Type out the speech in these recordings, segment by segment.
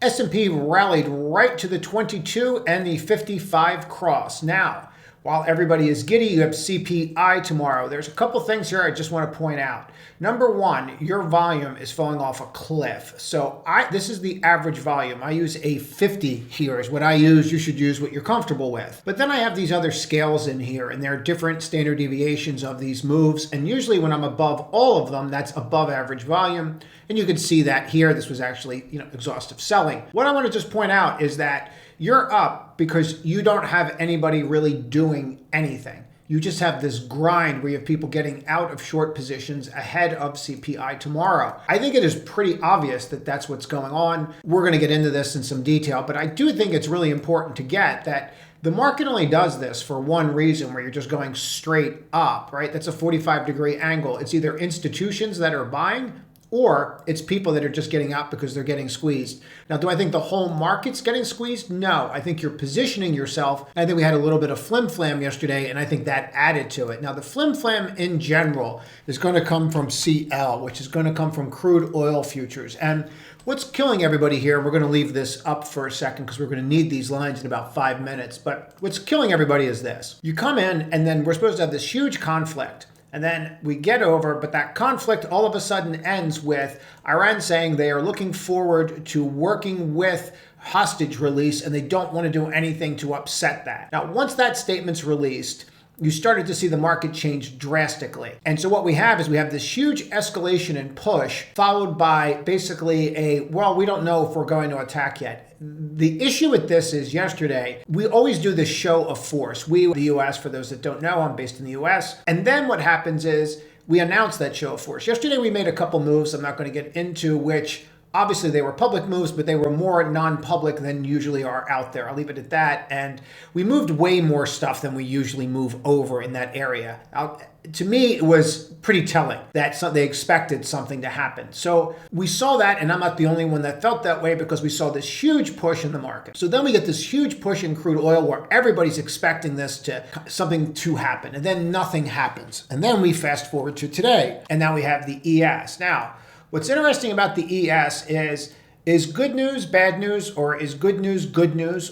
S&P rallied right to the 22 and the 55 cross. Now, while everybody is giddy, you have CPI tomorrow. There's a couple things here I just want to point out. Number one, your volume is falling off a cliff. So this is the average volume. I use a 50 here is what I use. You should use what you're comfortable with. But then I have these other scales in here, and there are different standard deviations of these moves. And usually when I'm above all of them, that's above average volume. And you can see that here. This was actually, exhaustive selling. What I want to just point out is that you're up because you don't have anybody really doing anything. You just have this grind where you have people getting out of short positions ahead of CPI tomorrow. I think it is pretty obvious that that's what's going on. We're going to get into this in some detail, but I do think it's really important to get that the market only does this for one reason, where you're just going straight up, right? That's a 45-degree angle. It's either institutions that are buying, or it's people that are just getting out because they're getting squeezed. Now, do I think the whole market's getting squeezed? No. I think you're positioning yourself. I think we had a little bit of flim-flam yesterday, and I think that added to it. Now, the flim-flam in general is going to come from CL, which is going to come from crude oil futures. And what's killing everybody here, we're going to leave this up for a second because we're going to need these lines in about 5 minutes. But what's killing everybody is this. You come in, and then we're supposed to have this huge conflict. And then we get over, but that conflict all of a sudden ends with Iran saying they are looking forward to working with hostage release and they don't want to do anything to upset that. Now, once that statement's released, you started to see the market change drastically. And so what we have is we have this huge escalation and push followed by basically we don't know if we're going to attack yet. The issue with this is yesterday, we always do this show of force. We, the US, for those that don't know, I'm based in the US. And then what happens is we announce that show of force. Yesterday, we made a couple moves I'm not going to get into, which obviously they were public moves, but they were more non-public than usually are out there. I'll leave it at that. And we moved way more stuff than we usually move over in that area. To me, it was pretty telling that they expected something to happen. So we saw that, and I'm not the only one that felt that way because we saw this huge push in the market. So then we get this huge push in crude oil where everybody's expecting something to happen, and then nothing happens. And then we fast forward to today, and now we have the ES. Now, what's interesting about the ES is good news bad news, or is good news,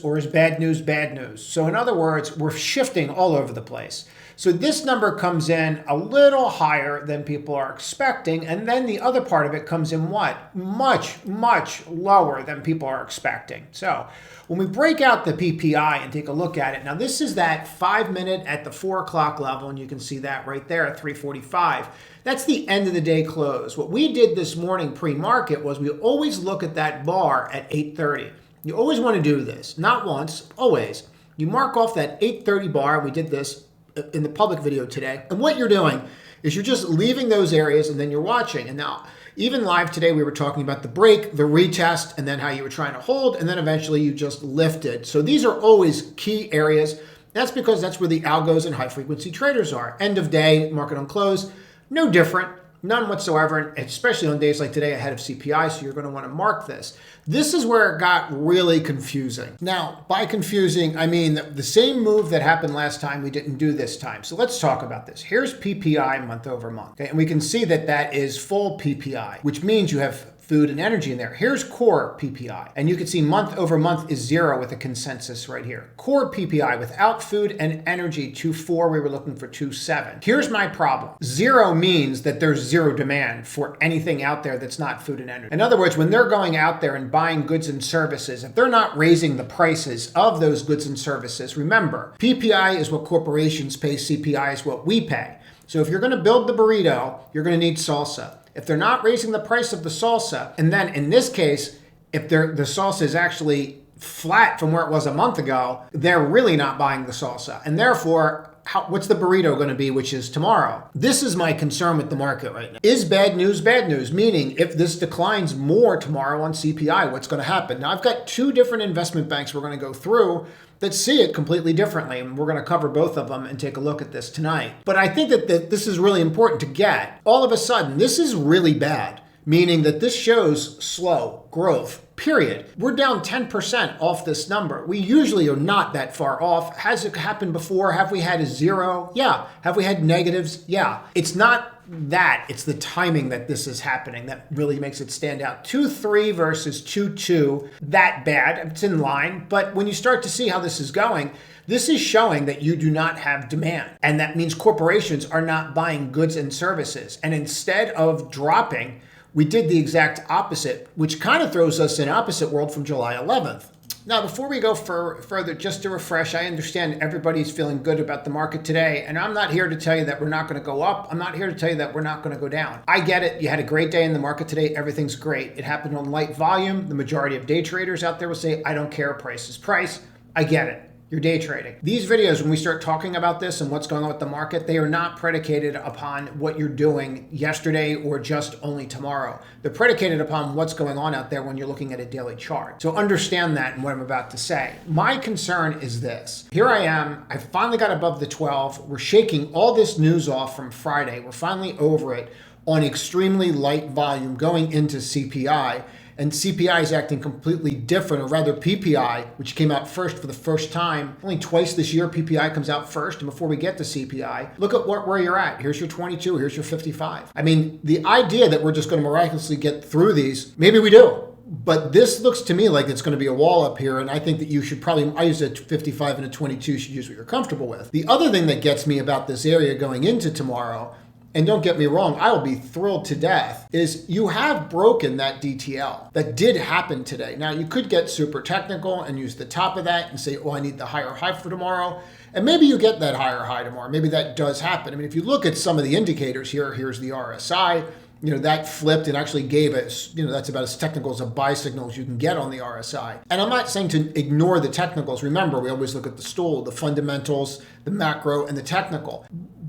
or is bad news? So in other words, we're shifting all over the place. So this number comes in a little higher than people are expecting, and then the other part of it comes in what? Much, much lower than people are expecting. So when we break out the PPI and take a look at it, now this is that 5 minute at the 4 o'clock level, and you can see that right there at 3:45. That's the end of the day close. What we did this morning pre-market was we always look at that bar at 8:30. You always want to do this, not once, always. You mark off that 8:30 bar. We did this in the public video today. And what you're doing is you're just leaving those areas and then you're watching. And now, even live today, we were talking about the break, the retest, and then how you were trying to hold, and then eventually you just lifted. So these are always key areas. That's because that's where the algos and high-frequency traders are. End of day, market on close, no different. None whatsoever, especially on days like today ahead of CPI, so you're going to want to mark this. This is where it got really confusing. Now, by confusing, I mean the same move that happened last time, we didn't do this time. So let's talk about this. Here's PPI month over month, okay? And we can see that that is full PPI, which means you have food and energy in there. Here's core PPI. And you can see month over month is 0 with a consensus right here. Core PPI without food and energy, 2.4, we were looking for 2.7. Here's my problem. 0 means that there's 0 demand for anything out there that's not food and energy. In other words, when they're going out there and buying goods and services, if they're not raising the prices of those goods and services, remember, PPI is what corporations pay, CPI is what we pay. So if you're going to build the burrito, you're going to need salsa. If they're not raising the price of the salsa, and then in this case, if the salsa is actually flat from where it was a month ago, they're really not buying the salsa. And therefore, what's the burrito going to be, which is tomorrow? This is my concern with the market right now. Is bad news bad news? Meaning, if this declines more tomorrow on CPI, what's going to happen? Now, I've got 2 different investment banks we're going to go through that see it completely differently, and we're going to cover both of them and take a look at this tonight. But I think that this is really important to get. All of a sudden, this is really bad, meaning that this shows slow growth period. We're down 10% off this number. We usually are not that far off. Has it happened before? Have we had a zero? Yeah. Have we had negatives? Yeah. It's not that, it's the timing that this is happening that really makes it stand out. 2.3 versus 2.2, that bad. It's in line. But when you start to see how this is going, this is showing that you do not have demand. And that means corporations are not buying goods and services. And instead of dropping, we did the exact opposite, which kind of throws us in opposite world from July 11th. Now, before we go further, just to refresh, I understand everybody's feeling good about the market today, and I'm not here to tell you that we're not going to go up. I'm not here to tell you that we're not going to go down. I get it. You had a great day in the market today. Everything's great. It happened on light volume. The majority of day traders out there will say, I don't care. Price is price. I get it. You're day trading. These videos, when we start talking about this and what's going on with the market, they are not predicated upon what you're doing yesterday or just only tomorrow. They're predicated upon what's going on out there when you're looking at a daily chart. So understand that in what I'm about to say. My concern is this. Here I am. I finally got above the 12. We're shaking all this news off from Friday. We're finally over it on extremely light volume going into CPI. And CPI is acting completely different, or rather PPI, which came out first for the first time. Only twice this year PPI comes out first, and before we get to CPI, look at where you're at. Here's your 22, here's your 55. I mean, the idea that we're just going to miraculously get through these, maybe we do. But this looks to me like it's going to be a wall up here, and I think that you should probably, I use a 55 and a 22, you should use what you're comfortable with. The other thing that gets me about this area going into tomorrow, and don't get me wrong, I will be thrilled to death, is you have broken that DTL. That did happen today. Now, you could get super technical and use the top of that and say, oh, I need the higher high for tomorrow. And maybe you get that higher high tomorrow. Maybe that does happen. I mean, if you look at some of the indicators here, here's the RSI, that flipped and actually gave us, that's about as technical as a buy signal as you can get on the RSI. And I'm not saying to ignore the technicals. Remember, we always look at the stool, the fundamentals, the macro, and the technical.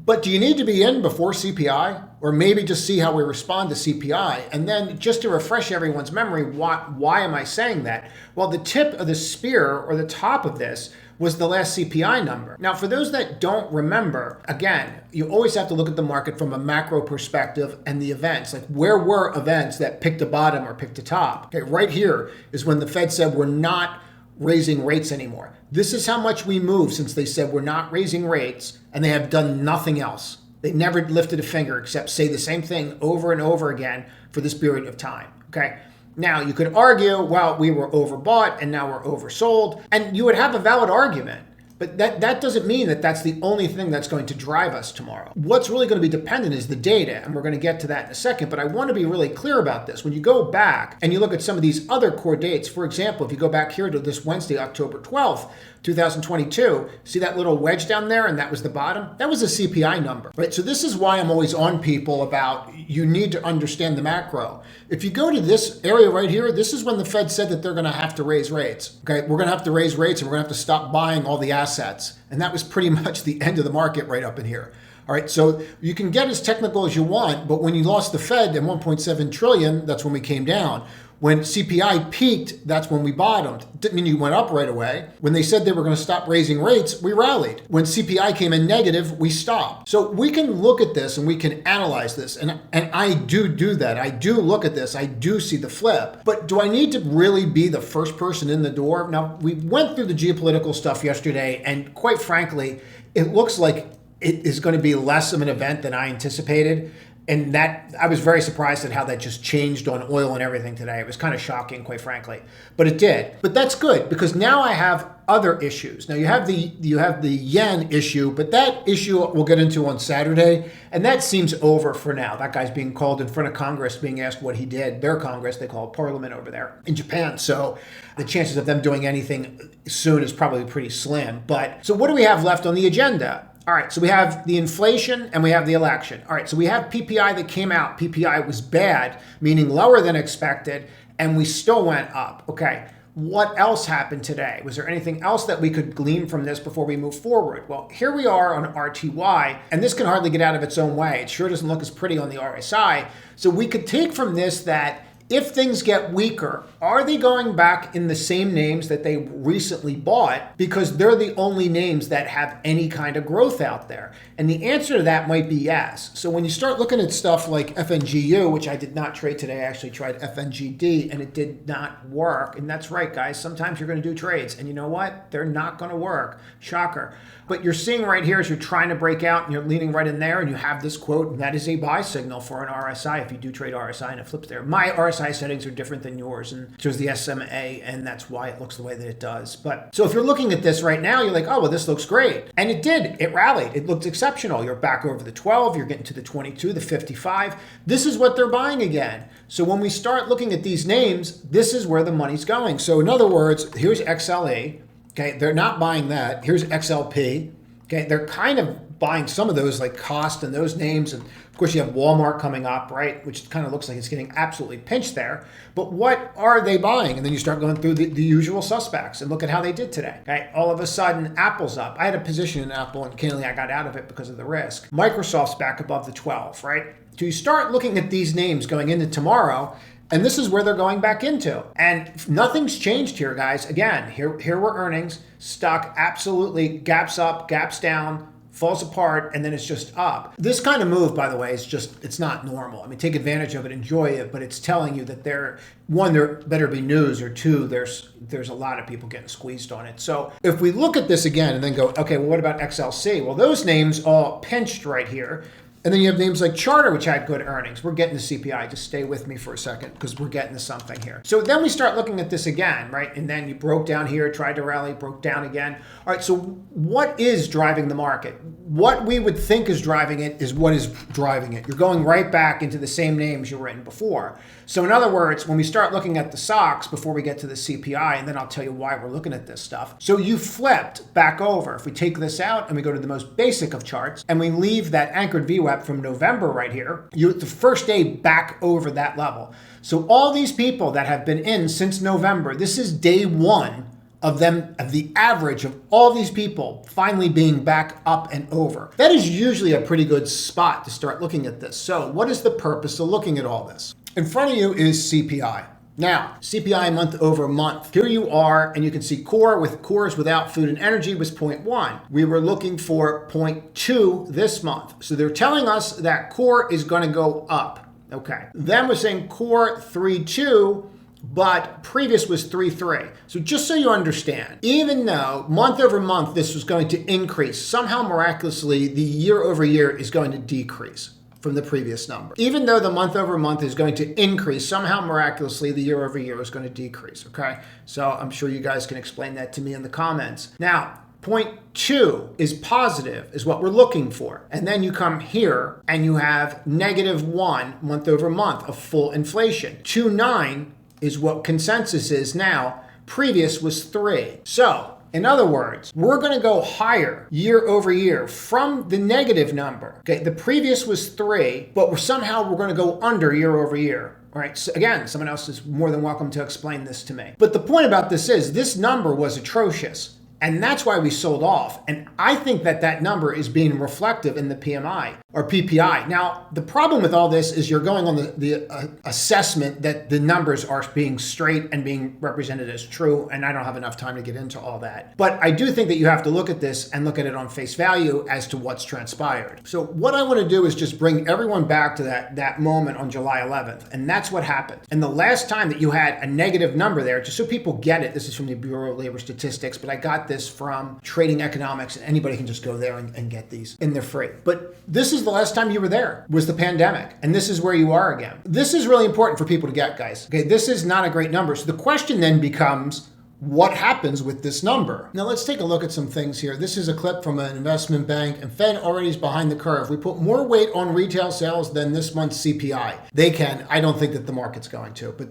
But do you need to be in before CPI? Or maybe just see how we respond to CPI? And then just to refresh everyone's memory, why am I saying that? Well, the tip of the spear, or the top of this, was the last CPI number. Now, for those that don't remember, again, you always have to look at the market from a macro perspective and the events. Like, where were events that picked a bottom or picked a top? Okay, right here is when the Fed said we're not raising rates anymore. This is how much we moved since they said we're not raising rates, and they have done nothing else. They never lifted a finger except say the same thing over and over again for this period of time. Okay. Now, you could argue, well, we were overbought and now we're oversold, and you would have a valid argument. But that doesn't mean that that's the only thing that's going to drive us tomorrow. What's really going to be dependent is the data, and we're going to get to that in a second, but I want to be really clear about this. When you go back and you look at some of these other core dates, for example, if you go back here to this Wednesday, October 12th, 2022, see that little wedge down there, and that was the bottom? That was a CPI number, right? So this is why I'm always on people about you need to understand the macro. If you go to this area right here, this is when the Fed said that they're going to have to raise rates. Okay, we're going to have to raise rates, and we're going to have to stop buying all the assets. And that was pretty much the end of the market right up in here. All right, so you can get as technical as you want, but when you lost the Fed at 1.7 trillion, that's when we came down. When CPI peaked, that's when we bottomed. Didn't mean you went up right away. When they said they were going to stop raising rates, we rallied. When CPI came in negative, we stopped. So we can look at this and we can analyze this. And I do that. I do look at this. I do see the flip. But do I need to really be the first person in the door? Now, we went through the geopolitical stuff yesterday, and quite frankly, it looks like it is going to be less of an event than I anticipated. And that, I was very surprised at how that just changed on oil and everything today. It was kind of shocking, quite frankly, but it did. But that's good, because now I have other issues. Now you have the yen issue, but that issue we'll get into on Saturday, and that seems over for now. That guy's being called in front of Congress, being asked what he did. Their Congress, they call it Parliament over there in Japan. So the chances of them doing anything soon is probably pretty slim. But so what do we have left on the agenda? All right, so we have the inflation and we have the election. All right, so we have PPI that came out. PPI was bad, meaning lower than expected, and we still went up. Okay, what else happened today? Was there anything else that we could glean from this before we move forward? Well, here we are on RTY, and this can hardly get out of its own way. It sure doesn't look as pretty on the RSI. So we could take from this that If things get weaker, are they going back in the same names that they recently bought because they're the only names that have any kind of growth out there? And the answer to that might be yes. So when you start looking at stuff like FNGU, which I did not trade today, I actually tried FNGD and it did not work. And that's right, guys. Sometimes you're going to do trades and you know what? They're not going to work. Shocker. But you're seeing right here as you're trying to break out and you're leaning right in there and you have this quote, and that is a buy signal for an RSI if you do trade RSI and it flips there. My RSI settings are different than yours, and there's the SMA, and that's why it looks the way that it does. But so if you're looking at this right now, you're like, oh, well, this looks great. And it did. It rallied. It looked exceptional. You're back over the 12. You're getting to the 22, the 55. This is what they're buying again. So when we start looking at these names, this is where the money's going. So in other words, here's XLE. Okay, they're not buying that. Here's XLP. Okay, they're kind of buying some of those like Cost and those names. And of course, you have Walmart coming up, right? Which kind of looks like it's getting absolutely pinched there. But what are they buying? And then you start going through the usual suspects and look at how they did today. Okay, all of a sudden, Apple's up. I had a position in Apple and candidly, I got out of it because of the risk. Microsoft's back above the 12, right? So you start looking at these names going into tomorrow. And this is where they're going back into. And nothing's changed here, guys. Again, here were earnings. Stock absolutely gaps up, gaps down, falls apart, and then it's just up. This kind of move, by the way, is just, it's not normal. I mean, take advantage of it, enjoy it, but it's telling you that there better be news, or two, there's a lot of people getting squeezed on it. So if we look at this again and then go, okay, well, what about XLC? Well, those names all pinched right here. And then you have names like Charter, which had good earnings. We're getting the CPI. Just stay with me for a second because we're getting to something here. So then we start looking at this again, right? And then you broke down here, tried to rally, broke down again. All right, so what is driving the market? What we would think is driving it is what is driving it. You're going right back into the same names you were in before. So in other words, when we start looking at the stocks before we get to the CPI, and then I'll tell you why we're looking at this stuff. So you flipped back over. If we take this out and we go to the most basic of charts and we leave that anchored VWAP from November right here, you're the first day back over that level. So all these people that have been in since November, this is day one of them, of the average of all these people finally being back up and over. That is usually a pretty good spot to start looking at this. So what is the purpose of looking at all this? In front of you is CPI. Now, CPI month over month. Here you are, and you can see core with cores without food and energy was 0.1. We were looking for 0.2 this month. So they're telling us that core is going to go up. Okay. Then we're saying core 3.2, but previous was 3.3. So just so you understand, even though month over month this was going to increase, somehow miraculously the year over year is going to decrease from the previous number. Even though the month over month is going to increase, somehow miraculously the year over year is going to decrease, okay? So I'm sure you guys can explain that to me in the comments. Now, 0.2 is positive, is what we're looking for. And then you come here and you have -1 month over month of full inflation. 2.9 is what consensus is now. Previous was 3. So, in other words, we're going to go higher year over year from the negative number. Okay, the previous was 3, but we're going to go under year over year. All right, so again, someone else is more than welcome to explain this to me. But the point about this is this number was atrocious. And that's why we sold off. And I think that that number is being reflective in the PMI or PPI. Now, the problem with all this is you're going on the assessment that the numbers are being straight and being represented as true. And I don't have enough time to get into all that. But I do think that you have to look at this and look at it on face value as to what's transpired. So what I want to do is just bring everyone back to that moment on July 11th. And that's what happened. And the last time that you had a negative number there, just so people get it, this is from the Bureau of Labor Statistics, but I got this from Trading Economics, and anybody can just go there and get these, and they're free. But this is the last time you were there, was the pandemic, and this is where you are again. This is really important for people to get, guys. Okay, this is not a great number. So the question then becomes, what happens with this number? Now let's take a look at some things here. This is a clip from an investment bank, and Fed already is behind the curve. We put more weight on retail sales than this month's CPI. They can. I don't think that the market's going to, but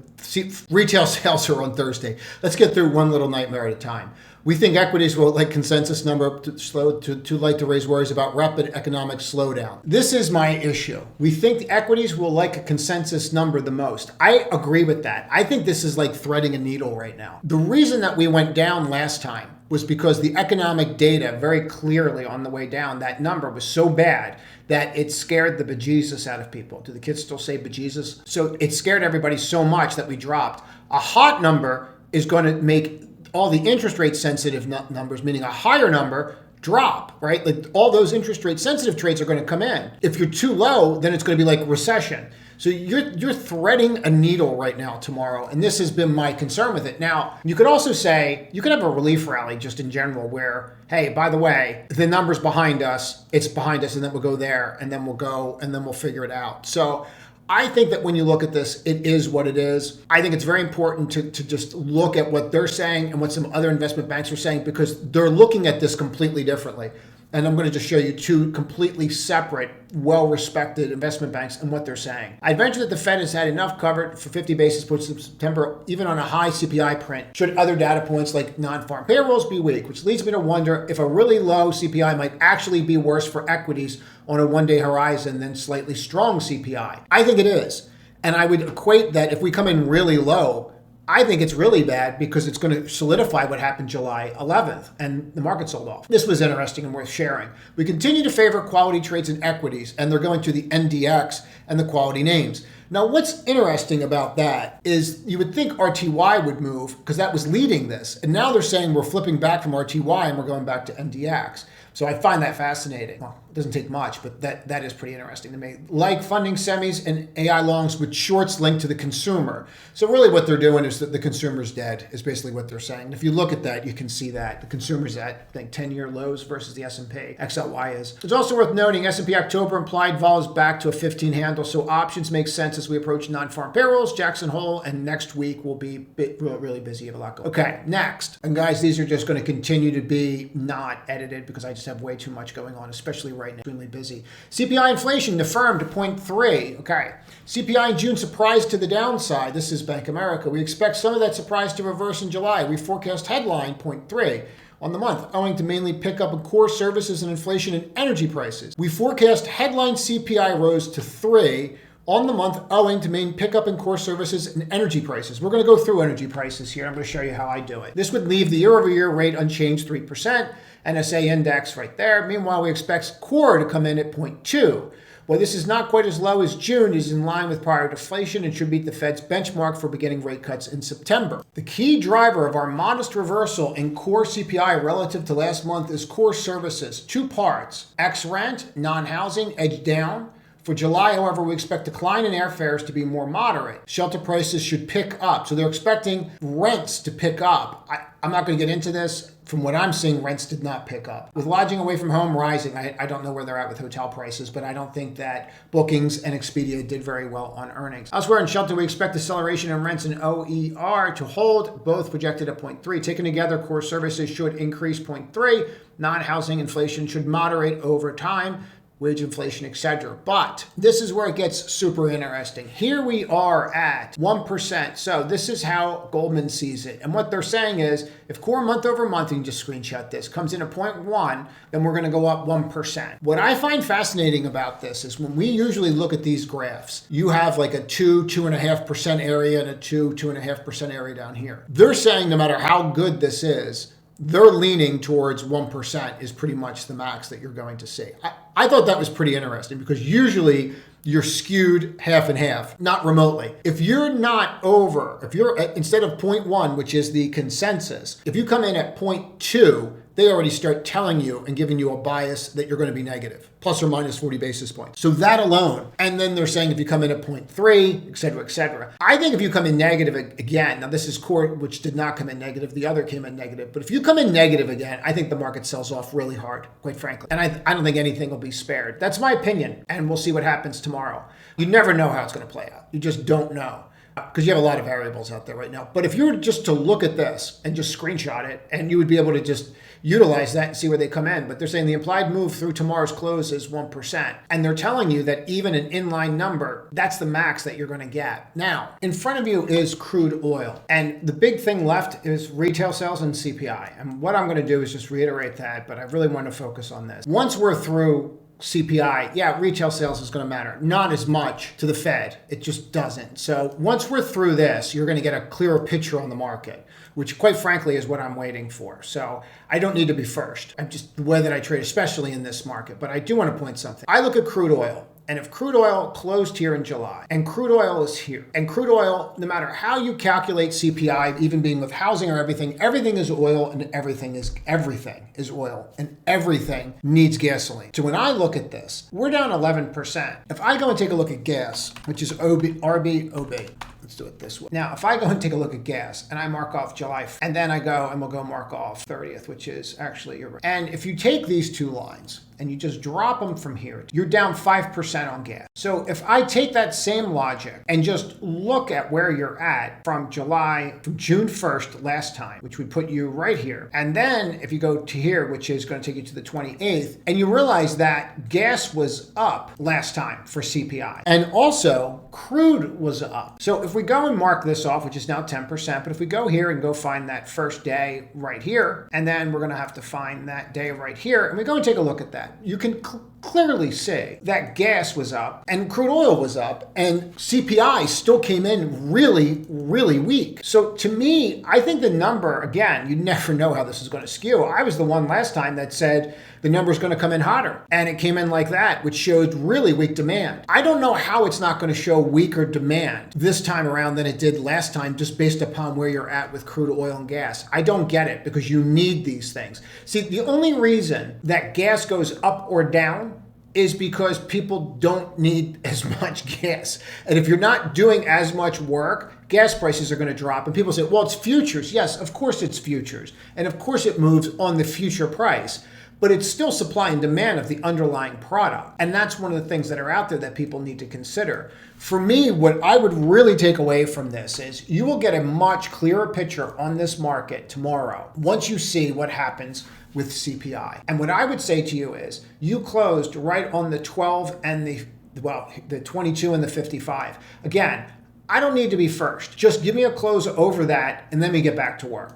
retail sales are on Thursday. Let's get through one little nightmare at a time. We think equities will like consensus number too light to raise worries about rapid economic slowdown. This is my issue. We think the equities will like a consensus number the most. I agree with that. I think this is like threading a needle right now. The reason that we went down last time was because the economic data very clearly on the way down, that number was so bad that it scared the bejesus out of people. Do the kids still say bejesus? So it scared everybody so much that we dropped. A hot number is going to make all the interest rate sensitive numbers, meaning a higher number, drop, right? Like all those interest rate sensitive trades are going to come in. If you're too low, then it's going to be like recession. So you're threading a needle right now tomorrow, and this has been my concern with it. Now, you could also say, you could have a relief rally just in general where, hey, by the way, the number's behind us, it's behind us, and then we'll go there, and then we'll go, and then we'll figure it out. So I think that when you look at this, it is what it is. I think it's very important to just look at what they're saying and what some other investment banks are saying, because they're looking at this completely differently. And I'm going to just show you two completely separate, well-respected investment banks and what they're saying. I venture that the Fed has had enough covered for 50 basis points in September, even on a high CPI print, should other data points like non-farm payrolls be weak, which leads me to wonder if a really low CPI might actually be worse for equities on a one-day horizon than slightly strong CPI. I think it is. And I would equate that if we come in really low, I think it's really bad because it's going to solidify what happened July 11th and the market sold off. This was interesting and worth sharing. We continue to favor quality trades in equities, and they're going to the NDX and the quality names. Now, what's interesting about that is you would think RTY would move because that was leading this. And now they're saying we're flipping back from RTY and we're going back to NDX. So I find that fascinating. Well, it doesn't take much, but that is pretty interesting to me. Like funding semis and AI longs with shorts linked to the consumer. So really what they're doing is that the consumer's dead is basically what they're saying. And if you look at that, you can see that. The consumer's at, I think, 10-year lows versus the S&P. XLY is. It's also worth noting S&P October implied vol is back to a 15 handle, so options make sense as we approach non-farm payrolls, Jackson Hole, and next week we'll be really busy. Have a lot going. Okay, next. And guys, these are just going to continue to be not edited because I just have way too much going on, especially right now. Extremely busy. CPI inflation affirmed to 0.3. Okay. CPI in June surprised to the downside. This is Bank of America. We expect some of that surprise to reverse in July. We forecast headline 0.3 on the month, owing to mainly pickup in core services and inflation in energy prices. We forecast headline CPI rose to 3 on the month, owing to main pickup in core services and energy prices. We're going to go through energy prices here. I'm going to show you how I do it. This would leave the year-over-year rate unchanged, 3%, NSA index right there. Meanwhile, we expect core to come in at 0.2. Well, this is not quite as low as June. It is in line with prior deflation and should beat the Fed's benchmark for beginning rate cuts in September. The key driver of our modest reversal in core CPI relative to last month is core services. Two parts, ex-rent, non-housing, edged down. For July, however, we expect decline in airfares to be more moderate. Shelter prices should pick up. So they're expecting rents to pick up. I'm not going to get into this. From what I'm seeing, rents did not pick up. With lodging away from home rising, I don't know where they're at with hotel prices, but I don't think that Bookings and Expedia did very well on earnings. Elsewhere in shelter, we expect acceleration in rents and OER to hold, both projected at 0.3. Taken together, core services should increase 0.3. Non-housing inflation should moderate over time. Wage inflation, etc. But this is where it gets super interesting. Here we are at 1%. So this is how Goldman sees it. And what they're saying is, if core month over month, you can just screenshot this, comes in at 0.1, then we're going to go up 1%. What I find fascinating about this is when we usually look at these graphs, you have like a 2.5% area and a 2.5% area down here. They're saying no matter how good this is, they're leaning towards 1% is pretty much the max that you're going to see. I thought that was pretty interesting because usually you're skewed half and half, not remotely. If you're not over, if you're instead of 0.1, which is the consensus, if you come in at 0.2, they already start telling you and giving you a bias that you're going to be negative, plus or minus 40 basis points. So that alone, and then they're saying if you come in at 0.3, et cetera, et cetera. I think if you come in negative again, now this is core, which did not come in negative, the other came in negative, but if you come in negative again, I think the market sells off really hard, quite frankly. And I don't think anything will be spared. That's my opinion, and we'll see what happens tomorrow. You never know how it's going to play out. You just don't know. Because you have a lot of variables out there right now. But if you were just to look at this and just screenshot it, and you would be able to just utilize that and see where they come in. But they're saying the implied move through tomorrow's close is 1%. And they're telling you that even an inline number, that's the max that you're going to get. Now, in front of you is crude oil. And the big thing left is retail sales and CPI. And what I'm going to do is just reiterate that, but I really want to focus on this. Once we're through CPI, yeah, retail sales is going to matter. Not as much to the Fed. It just doesn't. So once we're through this, you're going to get a clearer picture on the market, which quite frankly is what I'm waiting for. So I don't need to be first. I'm just the way that I trade, especially in this market. But I do want to point something. I look at crude oil. And if crude oil closed here in July, and crude oil is here, and crude oil, no matter how you calculate CPI, even being with housing or everything is oil, and everything is oil, and everything needs gasoline. So when I look at this, we're down 11%. If I go and take a look at gas, which is RB, let's do it this way. Now, if I go and take a look at gas and I mark off July, and then we'll go mark off 30th, which is actually your, and if you take these two lines and you just drop them from here, you're down 5% on gas. So if I take that same logic and just look at where you're at from June 1st last time, which would put you right here. And then if you go to here, which is going to take you to the 28th, and you realize that gas was up last time for CPI. And also crude was up. So if we go and mark this off, which is now 10%, but if we go here and go find that first day right here, and then we're going to have to find that day right here, and we go and take a look at that, you can clearly see that gas was up and crude oil was up and CPI still came in really, really weak. So to me, I think the number, again, you never know how this is going to skew. I was the one last time that said the number is going to come in hotter, and it came in like that, which showed really weak demand. I don't know how it's not going to show weaker demand this time around than it did last time, just based upon where you're at with crude oil and gas. I don't get it, because you need these things. See, the only reason that gas goes up or down is because people don't need as much gas. And if you're not doing as much work, gas prices are going to drop. And people say, well, it's futures. Yes, of course it's futures. And of course it moves on the future price. But it's still supply and demand of the underlying product. And that's one of the things that are out there that people need to consider. For me, what I would really take away from this is you will get a much clearer picture on this market tomorrow once you see what happens with CPI. And what I would say to you is you closed right on the 12 and the 22 and the 55. Again, I don't need to be first. Just give me a close over that and then we get back to work.